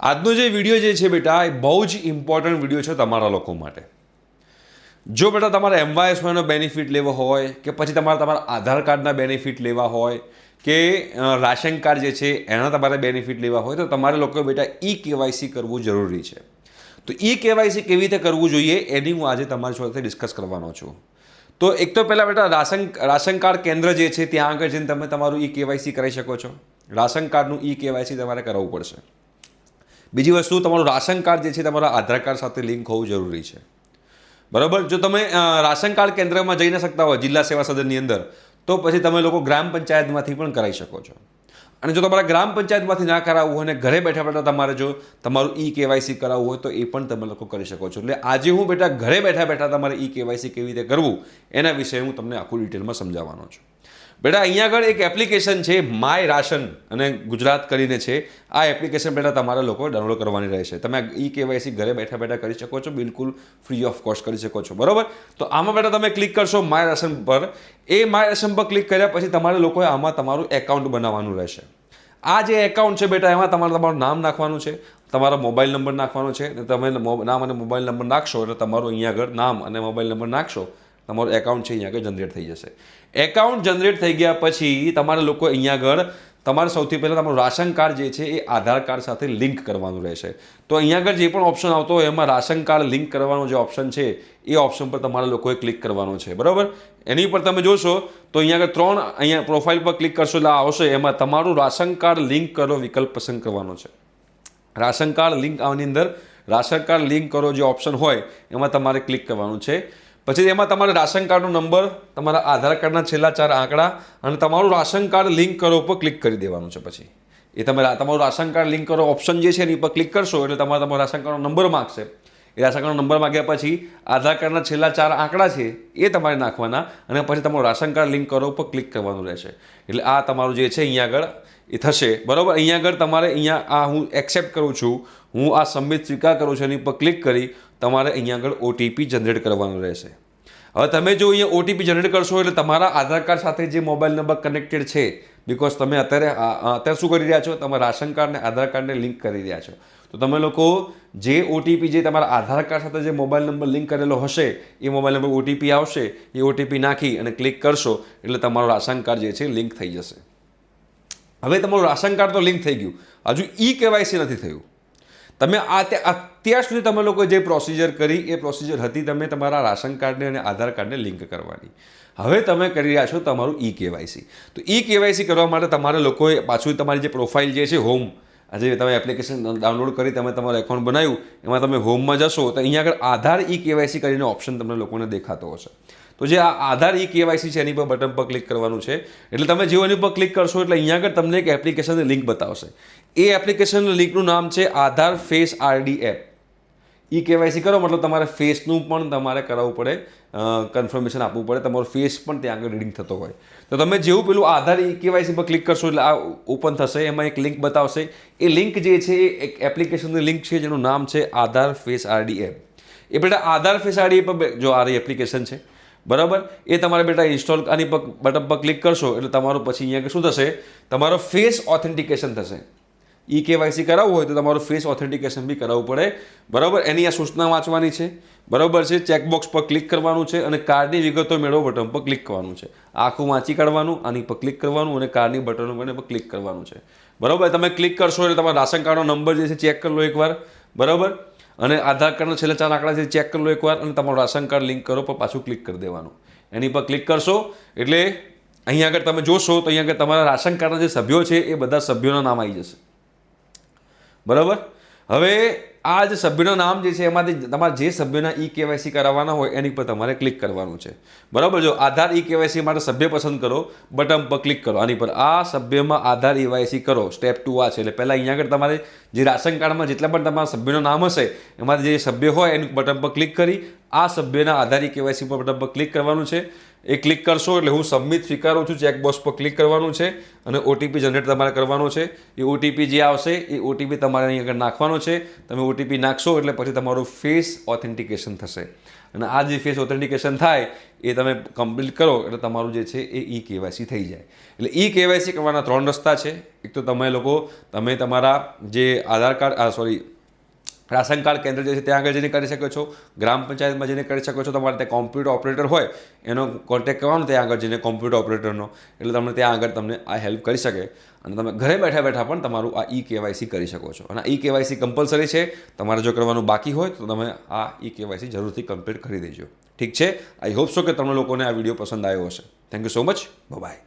આજનો જે વિડીયો જે છે બેટા એ બહુ જ ઇમ્પોર્ટન્ટ વિડીયો છે તમારા લોકો માટે. જો બેટા તમારે એમવાયએસનો બેનિફિટ લેવો હોય કે પછી તમારા આધાર કાર્ડના બેનિફિટ લેવા હોય કે રાશન કાર્ડ જે છે એના તમારે બેનિફિટ લેવા હોય તો તમારે લોકો બેટા કેવાયસી કરવું જરૂરી છે. તો કેવાયસી કેવી રીતે કરવું જોઈએ એની હું આજે તમારી સાથે ડિસ્કસ કરવાનો છું. તો એક તો પહેલાં બેટા રાશન કાર્ડ કેન્દ્ર જે છે ત્યાં આગળ જઈને તમે તમારું કેવાયસી કરી શકો છો. રાશન કાર્ડનું કેવાયસી તમારે કરાવવું પડશે. બીજી વસ્તુ, તમારું રાશન કાર્ડ જે છે તમારા આધાર કાર્ડ સાથે લિંક હોવું જરૂરી છે. બરાબર. જો તમે રાશન કાર્ડ કેન્દ્રમાં જઈ ન શકતા હોય જિલ્લા સેવા સદનની અંદર, તો પછી તમે લોકો ગ્રામ પંચાયતમાંથી પણ કરાવી શકો છો. અને જો તમારા ગ્રામ પંચાયતમાંથી ના કરાવવું હોય અને ઘરે બેઠા બેઠા તમારે જો તમારું કેવાયસી કરાવવું હોય તો એ પણ તમે લોકો કરી શકો છો. એટલે આજે હું બેટા ઘરે બેઠા બેઠા તમારે કેવાયસી કેવી રીતે કરવું એના વિશે હું તમને આખું ડિટેલમાં સમજાવવાનો છું. બેટા અહીંયા આગળ એક એપ્લિકેશન છે માય રાશન અને ગુજરાત કરીને છે. આ એપ્લિકેશન બેટા તમારા લોકો ડાઉનલોડ કરવાની રહેશે. તમે કેવાયસી ઘરે બેઠા બેઠા કરી શકો છો, બિલકુલ ફ્રી ઓફ કોસ્ટ કરી શકો છો. બરાબર. તો આમાં બેટા તમે ક્લિક કરશો માય રાશન પર. એ માય રાશન પર ક્લિક કર્યા પછી તમારે લોકોએ આમાં તમારું એકાઉન્ટ બનાવવાનું રહેશે. આ જે એકાઉન્ટ છે બેટા એમાં તમારું નામ નાખવાનું છે, તમારો મોબાઈલ નંબર નાખવાનો છે. તમે નામ અને મોબાઈલ નંબર નાખશો એટલે તમારું અહીંયા આગળ નામ અને મોબાઈલ નંબર નાખશો, તમારું એકાઉન્ટ છે અહીંયા આગળ જનરેટ થઈ જશે. એકાઉન્ટ જનરેટ થઈ ગયા પછી તમારે લોકો અહીંયા આગળ તમારે સૌથી પહેલાં તમારું રાશન કાર્ડ જે છે એ આધાર કાર્ડ સાથે લિંક કરવાનું રહેશે. તો અહીંયા આગળ જે પણ ઓપ્શન આવતો હોય એમાં રાશન કાર્ડ લિંક કરવાનો જે ઓપ્શન છે એ ઓપ્શન પર તમારે લોકોએ ક્લિક કરવાનો છે. બરાબર. એની પર તમે જોશો તો અહીંયા આગળ અહીંયા પ્રોફાઇલ પર ક્લિક કરશો એટલે આવશે. એમાં તમારું રાશન કાર્ડ લિંક કરો વિકલ્પ પસંદ કરવાનો છે. રાશન કાર્ડ લિંક આની અંદર રાશન કાર્ડ લિંક કરો જે ઓપ્શન હોય એમાં તમારે ક્લિક કરવાનું છે. પછી એમાં તમારે રાશન કાર્ડનો નંબર, તમારા આધાર કાર્ડના છેલ્લા 4 આંકડા અને તમારું રાશન કાર્ડ લિંક કરો પર ક્લિક કરી દેવાનું છે. પછી એ તમે તમારું રાશન કાર્ડ લિંક કરો ઓપ્શન જે છે એની પર ક્લિક કરશો એટલે તમારો રાશન કાર્ડનો નંબર માગશે. એ રાશન કાર્ડનો નંબર માગ્યા પછી આધાર કાર્ડના છેલ્લા 4 આંકડા છે એ તમારે નાખવાના અને પછી તમારું રાશન કાર્ડ લિંક કરો પર ક્લિક કરવાનું રહેશે. એટલે આ તમારું જે છે અહીંયા આગળ એ થશે. બરાબર. અહીંયા આગળ તમારે અહીંયા હું એક્સેપ્ટ કરું છું, હું આ સબમિટ સ્વીકાર કરું છું, એની પર ક્લિક કરી તમારે અહીંયા આગળ ઓટીપી જનરેટ કરવાનું રહેશે. હવે તમે જો અહીંયા ઓટીપી જનરેટ કરશો એટલે તમારા આધાર કાર્ડ સાથે જે મોબાઈલ નંબર કનેક્ટેડ છે, બિકોઝ તમે અત્યારે શું કરી રહ્યા છો, તમે રાશન કાર્ડ અને આધાર કાર્ડને લિંક કરી રહ્યા છો. તો તમે લોકો જે ઓટીપી જે તમારા આધાર કાર્ડ સાથે જે મોબાઈલ નંબર લિંક કરેલો હશે એ મોબાઈલ નંબર ઓટીપી આવશે, એ ઓટીપી નાખી અને ક્લિક કરશો એટલે તમારું રાશન કાર્ડ જે છે લિંક થઈ જશે. હવે તમારું રાશન કાર્ડ તો લિંક થઈ ગયું, હજુ કેવાયસી નથી થયું. તમે અત્યાર સુધી તમે લોકો જે પ્રોસિજર કરી એ પ્રોસિજર હતી તમે તમારા રાશન કાર્ડને અને આધાર કાર્ડને લિંક કરવાની. હવે તમે કરી રહ્યા છો તમારું કેવાયસી. તો કેવાયસી કરવા માટે તમારે લોકોએ પાછું તમારી જે પ્રોફાઇલ જે છે હોમ, આજે તમે એપ્લિકેશન ડાઉનલોડ કરી તમે તમારું એકાઉન્ટ બનાવ્યું એમાં તમે હોમમાં જશો તો અહીંયા આગળ આધાર કેવાયસી કરીને ઓપ્શન તમને લોકોને દેખાતો હશે. તો જે આ આધાર કેવાયસી છે એની પર બટન પર ક્લિક કરવાનું છે. એટલે તમે જેવો એની પર ક્લિક કરશો એટલે અહીંયા આગળ તમને એક એપ્લિકેશનની લિંક બતાવશે. એ એપ્લિકેશન લિંકનું નામ છે આધાર ફેસ આરડી એપ. કેવાયસી કરો મતલબ તમારે ફેસનું પણ તમારે કરાવવું પડે, કન્ફર્મેશન આપવું પડે, તમારો ફેસ પણ ત્યાં આગળ રીડિંગ થતો હોય. તો તમે જેવું પેલું આધાર કેવાયસી પર ક્લિક કરશો એટલે આ ઓપન થશે. એમાં એક લિંક બતાવશે. એ લિંક જે છે એ એક એપ્લિકેશનની લિંક છે જેનું નામ છે આધાર ફેસ આરડી એપ. એ બેટા આધાર ફેસ આરડી એપ પર જો આ એપ્લિકેશન છે, બરાબર, એ તમારે બેટા ઇન્સ્ટોલ આની પર બટન પર ક્લિક કરશો એટલે તમારું પછી અહીંયા શું થશે, તમારો ફેસ ઓથેન્ટિકેશન થશે. કેવાયસી કરાવવું હોય તો તમારું ફેસ ઓથેન્ટિકેશન બી કરાવવું પડે. બરાબર. એની આ સૂચના વાંચવાની છે. બરાબર છે. ચેકબોક્સ પર ક્લિક કરવાનું છે અને કાર્ડની વિગતો મેળવો બટન પર ક્લિક કરવાનું છે. આખું વાંચી કાઢવાનું, આની પર ક્લિક કરવાનું અને કાર્ડની બટનો પર ક્લિક કરવાનું છે. બરાબર. તમે ક્લિક કરશો એટલે તમારા રાશન કાર્ડનો નંબર જે છે ચેક કરી લો એકવાર. બરાબર. અને આધાર કાર્ડના છેલ્લા 4 આંકડા છે ચેક કરી લો એકવાર અને તમારું રાશન કાર્ડ લિંક કરો પર પાછું ક્લિક કરી દેવાનું. એની પર ક્લિક કરશો એટલે અહીંયા આગળ તમે જોશો તો અહીંયા આગળ તમારા રાશન કાર્ડના જે સભ્યો છે એ બધા સભ્યોના નામ આવી જશે. બરાબર. હવે આ જે સભ્યના નામ જે છે એમાંથી તમારે જે સભ્યના કેવાયસી કરાવવાના હોય એની પર તમારે ક્લિક કરવાનું છે. બરાબર. જો આધાર કેવાયસી માટે સભ્ય પસંદ કરો, બટન પર ક્લિક કરો. આની પર આ સભ્યમાં આધાર કેવાયસી કરો. સ્ટેપ 2 આ છે. એટલે પહેલાં અહીંયા આગળ તમારે જે રાશન કાર્ડમાં જેટલા પણ તમારા સભ્યનું નામ હશે એમાંથી જે સભ્ય હોય એની બટન પર ક્લિક કરી આ સભ્યના આધાર કેવાયસી પર બટન પર ક્લિક કરવાનું છે. એ ક્લિક કરશો એટલે હું સબમિટ સ્વીકારું છું ચેકબોક્સ પર ક્લિક કરવાનું છે અને ઓટીપી જનરેટ તમારે કરવાનો છે. એ ઓટીપી જે આવશે એ ઓટીપી તમારે અહીં આગળ નાખવાનો છે. તમે ઓટીપી નાખશો એટલે પછી તમારું ફેસ ઓથેન્ટિકેશન થશે અને આ જે ફેસ ઓથેન્ટિકેશન થાય એ તમે કમ્પ્લીટ કરો એટલે તમારું જે છે એ ઈ કેવાયસી થઈ જાય. એટલે ઈ કેવાયસી કરવાના 3 રસ્તા છે. એક તો તમે તમારા જે આધાર કાર્ડ રાશન કાર્ડ કેન્દ્ર જે છે ત્યાં આગળ જઈને કરી શકો છો. ગ્રામ પંચાયતમાં જઈને કરી શકો છો. તમારે ત્યાં કોમ્પ્યુટર ઓપરેટર હોય એનો કોન્ટેક્ટ કરવાનો ત્યાં આગળ જઈને કોમ્પ્યુટર ઓપરેટરનો, એટલે તમને ત્યાં આગળ તમને આ હેલ્પ કરી શકે અને તમે ઘરે બેઠા બેઠા પણ તમારું આ ઈ કેવાયસી કરી શકો છો. અને ઈ કેવાયસી કમ્પલસરી છે. તમારે જો કરવાનું બાકી હોય તો તમે આ ઈ કેવાયસી જરૂરથી કમ્પ્લીટ કરી દેજો. ઠીક છે. આઈ હોપ સો કે તમને લોકોને આ વિડીયો પસંદ આવ્યો હશે. Thank you so much. By.